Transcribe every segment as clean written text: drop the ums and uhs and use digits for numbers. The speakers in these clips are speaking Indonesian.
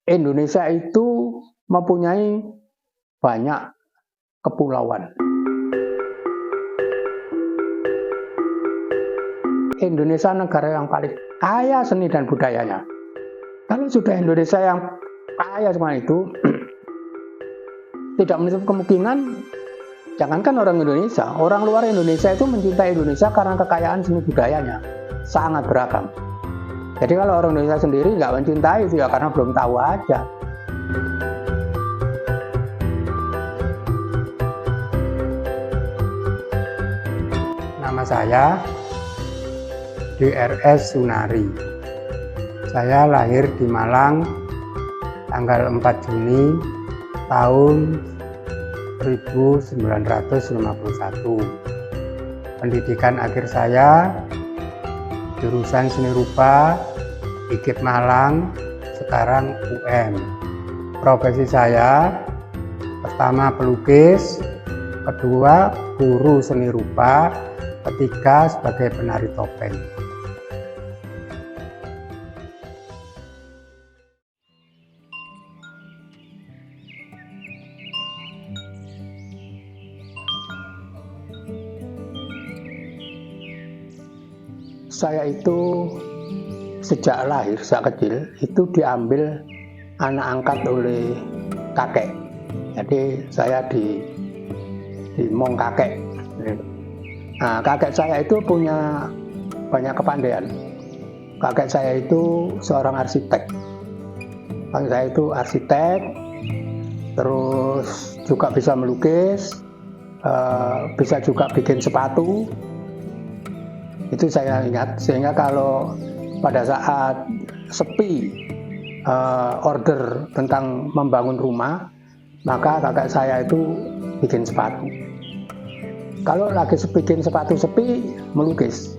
Indonesia itu mempunyai banyak kepulauan. Indonesia negara yang paling kaya seni dan budayanya. Kalau sudah Indonesia yang kaya semua itu, tidak menutup kemungkinan, jangankan orang Indonesia, orang luar Indonesia itu mencintai Indonesia karena kekayaan seni budayanya sangat beragam. Jadi kalau orang Indonesia sendiri nggak mencintai itu ya karena belum tahu aja. Nama saya DRS Sunari. Saya lahir di Malang tanggal 4 Juni tahun 1951. Pendidikan akhir saya jurusan seni rupa IKIP Malang, sekarang UM. Profesi saya pertama pelukis, kedua guru seni rupa, ketiga sebagai penari topeng. Saya itu sejak lahir, sejak kecil itu diambil anak angkat oleh kakek. Jadi saya dimong kakek. Nah, kakek saya itu punya banyak kepandaian. Kakek saya itu seorang arsitek. Kakek saya itu arsitek, terus juga bisa melukis, bisa juga bikin sepatu. Itu saya ingat, sehingga kalau pada saat sepi order tentang membangun rumah, maka kakak saya itu bikin sepatu. Kalau lagi bikin sepatu sepi, melukis.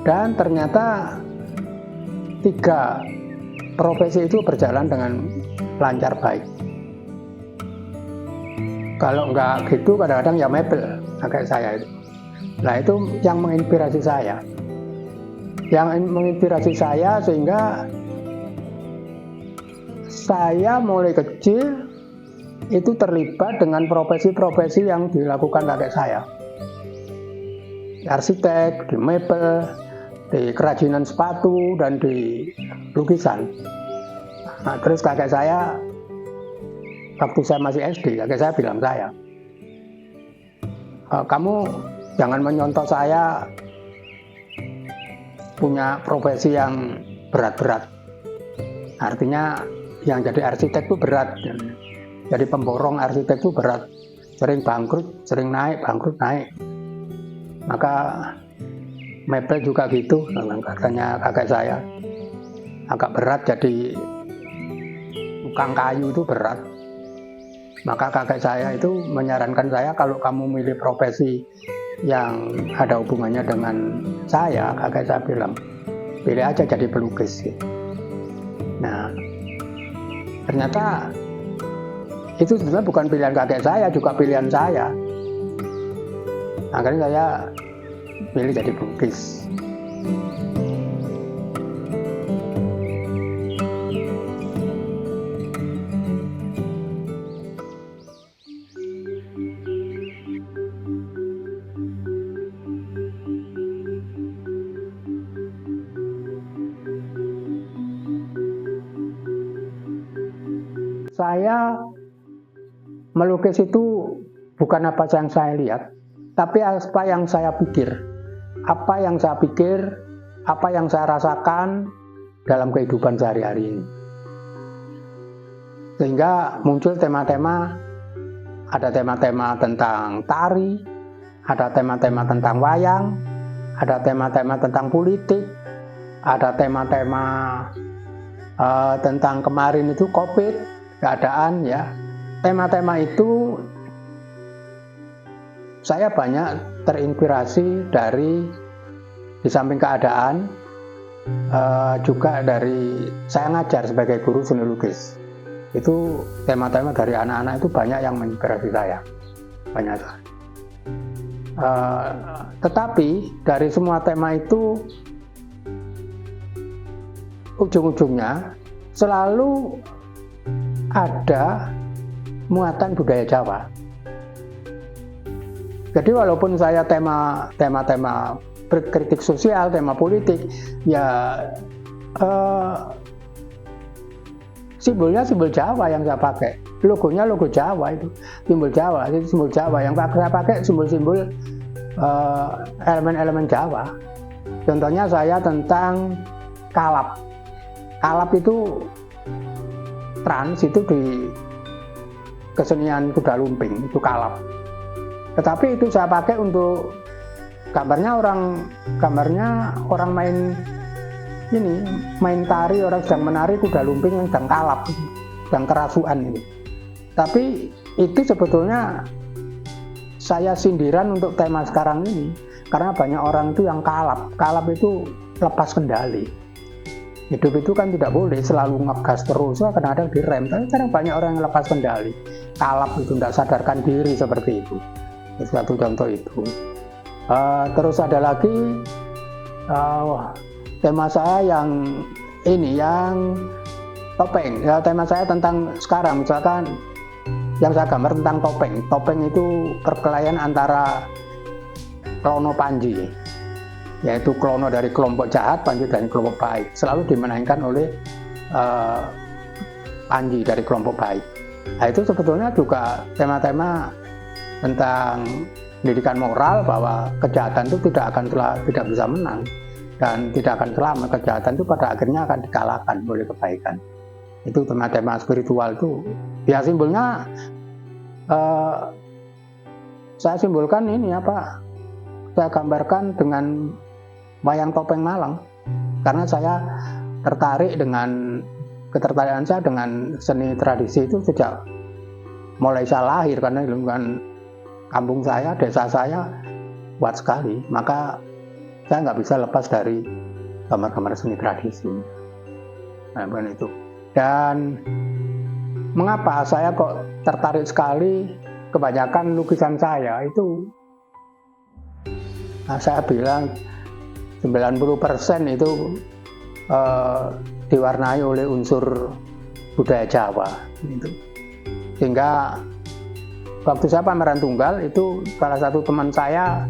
Dan ternyata 3 profesi itu berjalan dengan lancar baik. Kalau enggak gitu, kadang-kadang ya mebel kakek saya itu. Nah, itu yang menginspirasi saya. Yang menginspirasi saya sehingga saya mulai kecil itu terlibat dengan profesi-profesi yang dilakukan kakek saya. Di arsitek, di mebel, di kerajinan sepatu, dan di lukisan. Nah, terus kakek saya, waktu saya masih SD, kakek saya bilang saya, kamu jangan menyontoh saya punya profesi yang berat-berat. Artinya yang jadi arsitek itu berat. Jadi pemborong arsitek itu berat. Sering bangkrut, sering naik, bangkrut, naik. Maka mebel juga gitu, katanya kakek saya. Agak berat, jadi tukang kayu itu berat. Maka kakek saya itu menyarankan saya, kalau kamu milih profesi yang ada hubungannya dengan saya, kakek saya bilang, pilih aja jadi pelukis. Nah, ternyata itu sebenarnya bukan pilihan kakek saya, juga pilihan saya. Akhirnya saya pilih jadi pelukis. Saya melukis itu bukan apa yang saya lihat, tapi apa yang saya pikir. Apa yang saya pikir, apa yang saya rasakan dalam kehidupan sehari-hari ini. Sehingga muncul tema-tema, ada tema-tema tentang tari, ada tema-tema tentang wayang, ada tema-tema tentang politik, ada tema-tema tentang kemarin itu COVID, keadaan ya. Tema-tema itu saya banyak terinspirasi dari, di samping keadaan, juga dari saya ngajar sebagai guru seni lukis. Itu tema-tema dari anak-anak itu banyak yang menginspirasi saya, banyak. Tetapi dari semua tema itu ujung-ujungnya selalu ada muatan budaya Jawa. Jadi walaupun saya tema kritik sosial, tema politik, ya simbolnya simbol Jawa yang saya pakai, logonya logo Jawa, itu simbol Jawa. Jadi simbol Jawa yang saya pakai simbol-simbol elemen-elemen Jawa. Contohnya saya tentang kalap. Kalap itu trans, itu di kesenian kuda lumping, itu kalap. Tetapi itu saya pakai untuk gambarnya orang main tari, orang sedang menari kuda lumping yang sedang kalap, sedang kerasuan itu. Tapi itu sebetulnya saya sindiran untuk tema sekarang ini, karena banyak orang itu yang kalap itu lepas kendali. Hidup itu kan tidak boleh selalu ngegas terus, kadang-kadang direm. Tapi kadang banyak orang yang lepas kendali, kalap itu, tidak sadarkan diri seperti itu. Itu satu contoh itu. Terus ada lagi tema saya yang ini, yang topeng. Ya, tema saya tentang sekarang, misalkan yang saya gambar tentang topeng. Topeng itu perkelahian antara Klono Panji, yaitu Klono dari kelompok jahat, Panji dari kelompok baik. Selalu dimenangkan oleh Panji dari kelompok baik. Nah, itu sebetulnya juga tema-tema tentang pendidikan moral, bahwa kejahatan itu tidak bisa menang dan tidak akan selamat. Kejahatan itu pada akhirnya akan dikalahkan oleh kebaikan. Itu tema-tema spiritual itu. Ya simbolnya saya simbolkan ini saya gambarkan dengan wayang topeng Malang, karena saya ketertarikan saya dengan seni tradisi itu sejak mulai saya lahir, karena lingkungan kampung saya, desa saya kuat sekali, maka saya nggak bisa lepas dari gambar-gambar seni tradisi. Nah, bukan itu. Dan mengapa saya kok tertarik sekali, kebanyakan lukisan saya itu, saya bilang 90% itu diwarnai oleh unsur budaya Jawa gitu. Sehingga waktu saya pameran tunggal itu, salah satu teman saya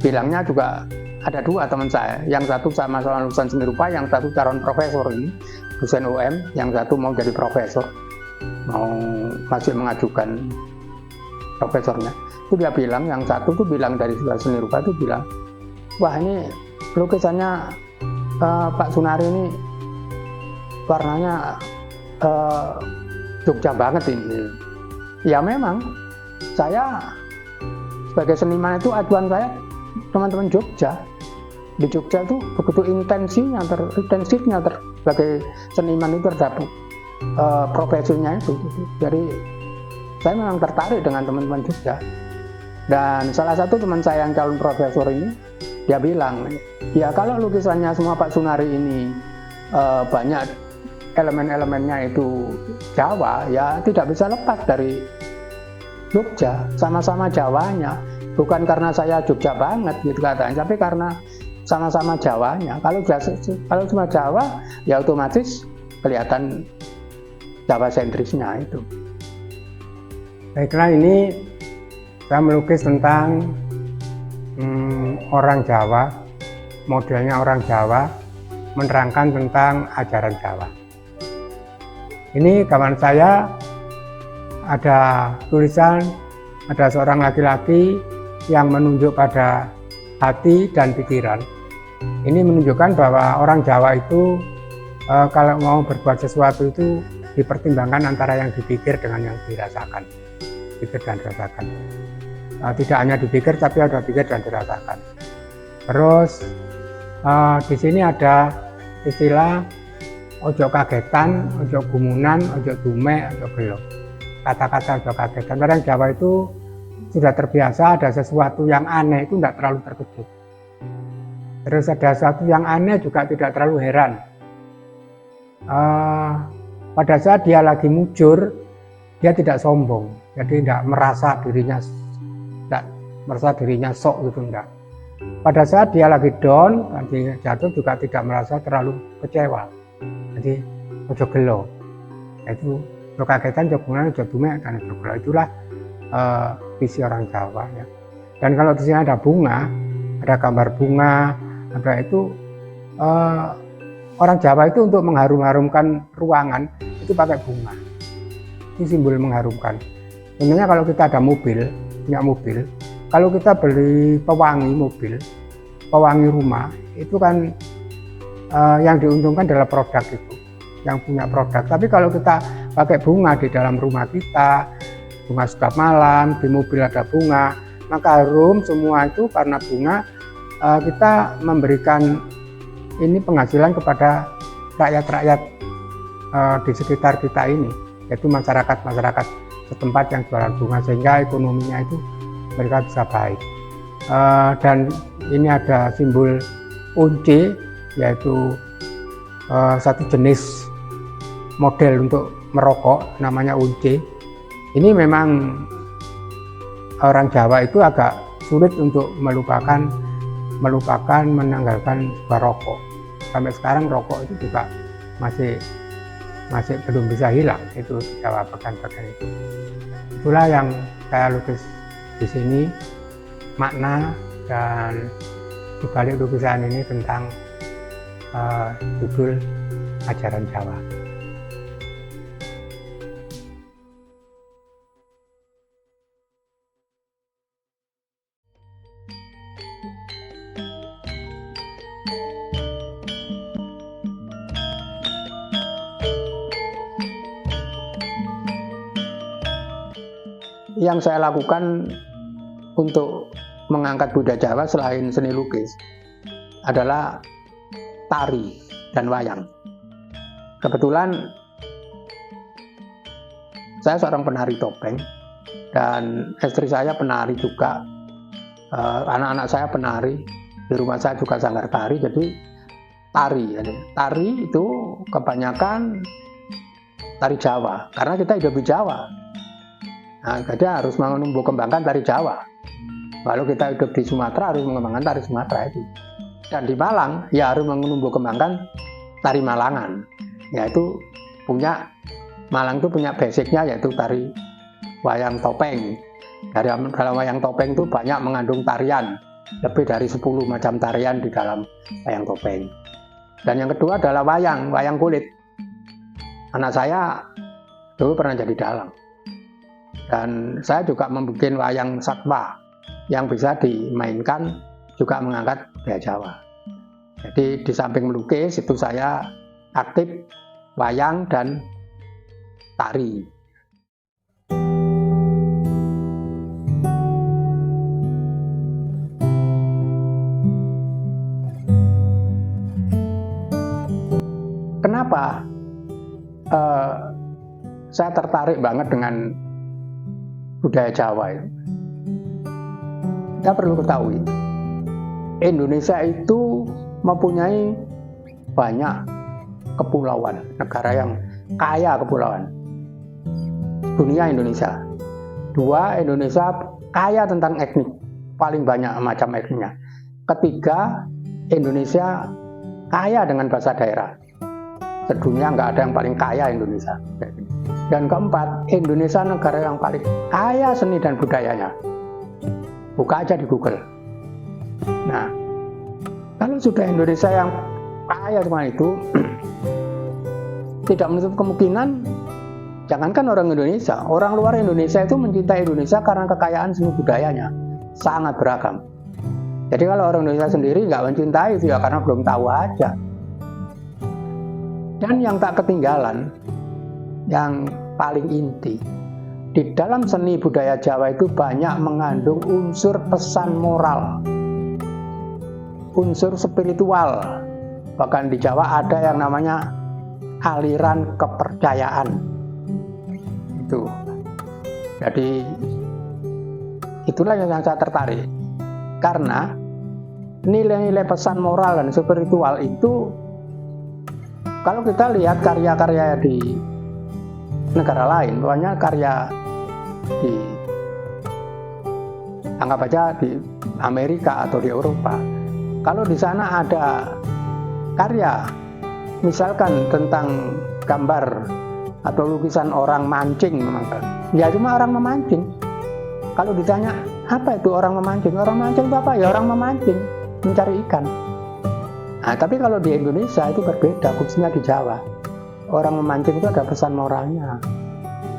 bilangnya, juga ada dua teman saya, yang satu sama lulusan seni rupa, yang satu calon profesor ini, dosen UM, yang satu mau jadi profesor, masih mengajukan profesornya. Itu dia bilang, yang satu tuh bilang dari seni rupa itu bilang, wah ini lukisannya Pak Sunari ini warnanya Jogja banget ini. Ya memang saya sebagai seniman itu, acuan saya teman-teman Jogja. Di Jogja itu begitu intensifnya sebagai seniman itu terhadap profesinya itu. Jadi saya memang tertarik dengan teman-teman Jogja. Dan salah satu teman saya yang calon profesor ini, dia bilang, ya kalau lukisannya semua Pak Sunari ini banyak elemen-elemennya itu Jawa, ya tidak bisa lepas dari Jogja, sama-sama Jawanya. Bukan karena saya Jogja banget gitu katanya, tapi karena sama-sama Jawanya. Kalau cuma Jawa, ya otomatis kelihatan Jawa sentrisnya itu. Baiklah, ini saya melukis tentang orang Jawa, modelnya orang Jawa, menerangkan tentang ajaran Jawa. Ini gambar saya, ada tulisan, ada seorang laki-laki yang menunjuk pada hati dan pikiran. Ini menunjukkan bahwa orang Jawa itu kalau mau berbuat sesuatu itu dipertimbangkan antara yang dipikir dengan yang dirasakan. Pikir dan dirasakan. Tidak hanya dipikir, tapi ada pikir dan dirasakan. Terus di sini ada istilah ojo kagetan, ojo gumunan, ojo dume, ojo gelo. Kata-kata ojo kagetan. Orang Jawa itu sudah terbiasa ada sesuatu yang aneh itu tidak terlalu terkejut. Terus ada sesuatu yang aneh juga tidak terlalu heran. Pada saat dia lagi mujur, dia tidak sombong, jadi tidak merasa dirinya sok gitu, enggak. Pada saat dia lagi down, lagi jatuh juga tidak merasa terlalu kecewa. Jadi ojo gelo, itu Ojo kagetan, ojo bunga, ojo dumek, dan sebagainya. Itulah visi orang Jawa ya. Dan kalau di sini ada bunga, ada gambar bunga, ada itu orang Jawa itu untuk mengharum-harumkan ruangan itu pakai bunga. Itu simbol mengharumkan. Sebenarnya kalau kita ada mobil, punya mobil, kalau kita beli pewangi mobil, pewangi rumah, itu kan yang diuntungkan adalah produk itu, yang punya produk. Tapi kalau kita pakai bunga di dalam rumah kita, bunga setiap malam, di mobil ada bunga, maka harum semua itu karena bunga. Kita memberikan ini penghasilan kepada rakyat-rakyat di sekitar kita ini, yaitu masyarakat setempat yang jualan bunga, sehingga ekonominya itu mereka bisa baik. Dan ini ada simbol unci, yaitu satu jenis model untuk merokok, namanya unci. Ini memang orang Jawa itu agak sulit untuk melupakan menanggalkan sebuah rokok. Sampai sekarang rokok itu juga masih belum bisa hilang, itu di Jawa bagian itu. Itulah yang saya lukis di sini, makna dan di balik lukisan ini tentang judul Ajaran Jawa. Yang saya lakukan untuk mengangkat budaya Jawa selain seni lukis adalah tari dan wayang. Kebetulan saya seorang penari topeng dan istri saya penari juga, anak-anak saya penari, di rumah saya juga sanggar tari. Jadi tari itu kebanyakan tari Jawa karena kita hidup di Jawa. Nah, jadi harus menumbuh kembangkan tari Jawa. Kalau kita hidup di Sumatera harus mengembangkan tari Sumatera itu. Dan di Malang ya harus menumbuh kembangkan tari Malangan. Yaitu Malang itu punya basicnya yaitu tari wayang topeng. Dalam wayang topeng itu banyak mengandung tarian. Lebih dari 10 macam tarian di dalam wayang topeng. Dan yang kedua adalah wayang kulit. Anak saya dulu pernah jadi dalang. Dan saya juga membuat wayang satwa yang bisa dimainkan, juga mengangkat budaya Jawa. Jadi di samping melukis itu saya aktif wayang dan tari. Kenapa saya tertarik banget dengan budaya Jawa itu? Kita perlu ketahui, Indonesia itu mempunyai banyak kepulauan, negara yang kaya kepulauan. Dunia Indonesia. Dua, Indonesia kaya tentang etnik, paling banyak macam etniknya. Ketiga, Indonesia kaya dengan bahasa daerah. Sedunia nggak ada yang paling kaya Indonesia. Dan keempat, Indonesia negara yang paling kaya seni dan budayanya. Buka aja di Google. Nah, kalau sudah Indonesia yang kaya semua itu, tidak menutup kemungkinan, jangankan orang Indonesia, orang luar Indonesia itu mencintai Indonesia karena kekayaan seni budayanya. Sangat beragam. Jadi kalau orang Indonesia sendiri nggak mencintai itu ya karena belum tahu aja. Dan yang tak ketinggalan, yang paling inti, di dalam seni budaya Jawa itu banyak mengandung unsur pesan moral, unsur spiritual. Bahkan di Jawa ada yang namanya aliran kepercayaan. Itu. Jadi itulah yang saya tertarik. Karena nilai-nilai pesan moral dan spiritual itu, kalau kita lihat karya-karya di negara lain, banyak karya di, anggap aja di Amerika atau di Eropa, kalau di sana ada karya misalkan tentang gambar atau lukisan orang mancing memang. Ya cuma orang memancing. Kalau ditanya apa itu orang memancing? Orang memancing itu apa? Ya orang memancing, mencari ikan. Nah, tapi kalau di Indonesia itu berbeda, khususnya di Jawa. Orang memancing itu ada pesan moralnya.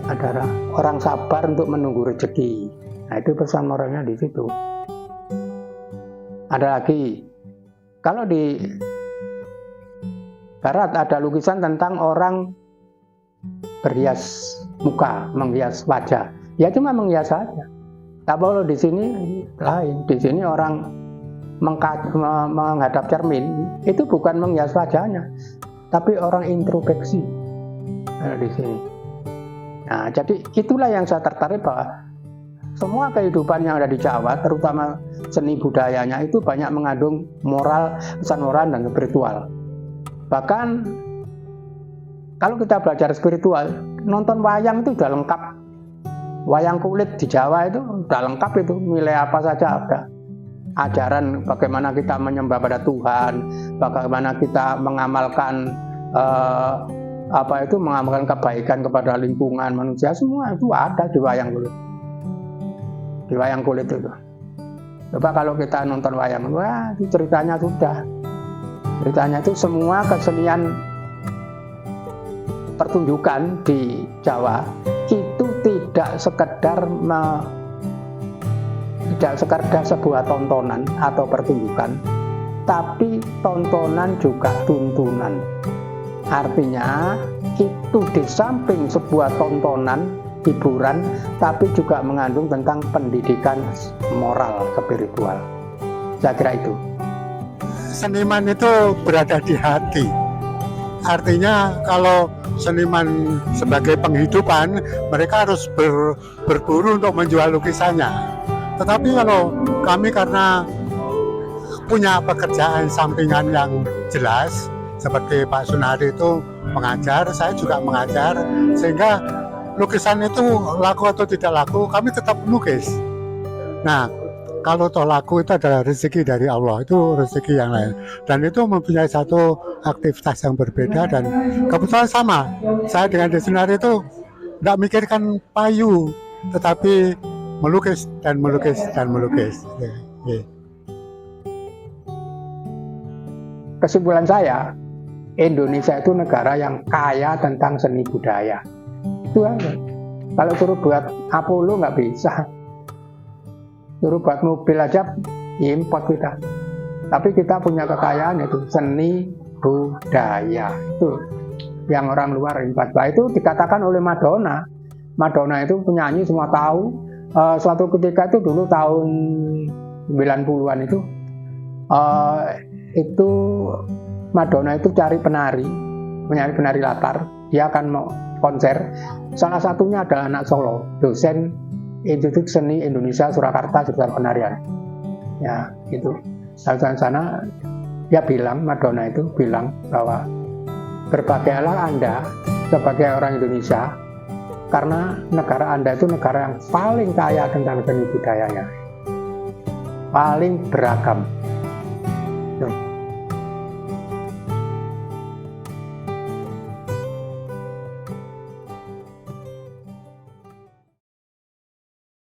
Ada orang sabar untuk menunggu rezeki. Nah, itu pesan moralnya di situ. Ada lagi, kalau di Barat ada lukisan tentang orang berhias muka, menghias wajah. Ya cuma menghias saja. Tapi kalau di sini lain. Di sini orang menghadap cermin itu bukan menghias wajahnya, tapi orang introspeksi di sini. Nah, jadi itulah yang saya tertarik bahwa semua kehidupan yang ada di Jawa, terutama seni budayanya itu banyak mengandung moral, pesan moral dan spiritual. Bahkan kalau kita belajar spiritual, nonton wayang itu udah lengkap. Wayang kulit di Jawa itu udah lengkap itu, nilai apa saja ada. Ajaran bagaimana kita menyembah pada Tuhan, bagaimana kita mengamalkan mengamalkan kebaikan kepada lingkungan manusia, semua itu ada di wayang kulit. Di wayang kulit itu. Coba kalau kita nonton wayang, wah itu ceritanya sudah. Ceritanya itu semua kesenian pertunjukan di Jawa itu tidak sekedar sebuah tontonan atau pertunjukan, tapi tontonan juga tuntunan. Artinya itu di samping sebuah tontonan hiburan, tapi juga mengandung tentang pendidikan moral spiritual. Saya kira itu. Seniman itu berada di hati. Artinya kalau seniman sebagai penghidupan, mereka harus berburu untuk menjual lukisannya. Tetapi kalau kami karena punya pekerjaan sampingan yang jelas, seperti Pak Sunari itu mengajar, saya juga mengajar, sehingga lukisan itu laku atau tidak laku, kami tetap melukis. Nah, kalau toh laku itu adalah rezeki dari Allah, itu rezeki yang lain. Dan itu mempunyai satu aktivitas yang berbeda dan kebetulan sama. Saya dengan Desunari itu tidak mikirkan payu, tetapi melukis dan melukis dan melukis. Kesimpulan saya, Indonesia itu negara yang kaya tentang seni budaya. Itu aja. Kalau suruh buat Apollo nggak bisa. Suruh buat mobil aja import kita. Tapi kita punya kekayaan itu seni budaya. Itu yang orang luar import. Bah, itu dikatakan oleh Madonna. Madonna itu penyanyi semua tahu. Suatu ketika itu dulu tahun 90-an itu Madonna itu cari penari latar. Dia akan mau konser. Salah satunya adalah anak Solo, dosen Institut Seni Indonesia Surakarta jurusan penarian. Ya, itu. Saat sana dia bilang, Madonna itu bilang bahwa berbahagialah Anda sebagai orang Indonesia karena negara Anda itu negara yang paling kaya tentang seni budayanya. Paling beragam.